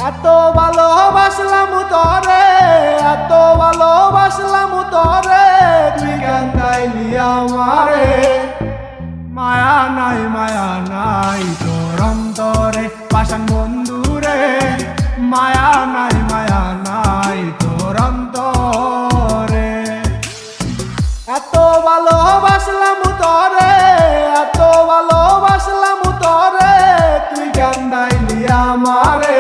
এত ভালোবাসলাম তোরে, এত ভালোবাসলাম তোরে, তুই কেন তাইলি আমারে। মায়া নাই তোর অন্তরে পাষাণ বন্ধুরে, মায়া নাই তোর অন্তরে। এত ভালোবাসলাম তোরে, এত ভালোবাসলাম তোরে, তুই কেন তাইলি আমারে।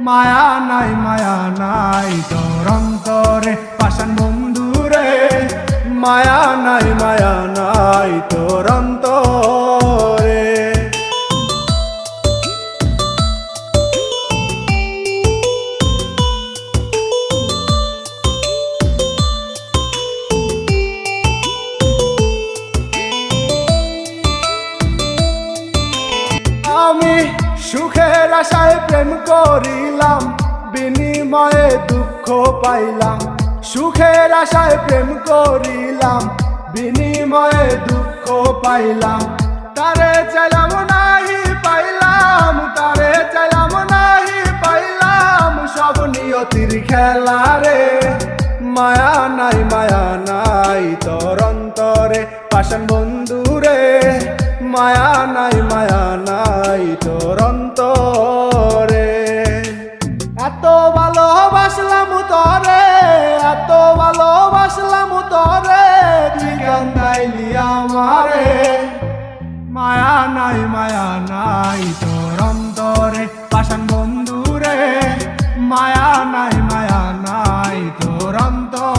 মায়া নাই তোর অন্তরে পাষাণ বন্ধুরে, মায়া নাই তোর অন্তরে। আমি সুখের আশায় প্রেম করিলাম, বিনিময়ে দুঃখ পাইলাম। সুখের আশায় প্রেম করিলাম, বিনিময়ে দুঃখ পাইলাম। তারে চাইলাম নাহি পাইলাম, তারে চাইলাম নাহি পাইলাম, সব নিয়তির খেলা রে। মায়া নাই তোর অন্তরে পাষাণ বন্ধুরে, মায়া নাই তোর অন্তরে। এত ভালোবাসলাম তোরে, এত ভালোবাসলাম তোরে, তুই কেন তাইলি আমারে। মায়া নাই তোর অন্তরে পাষাণ বন্ধুরে, মায়া নাই তোর অন্তরে।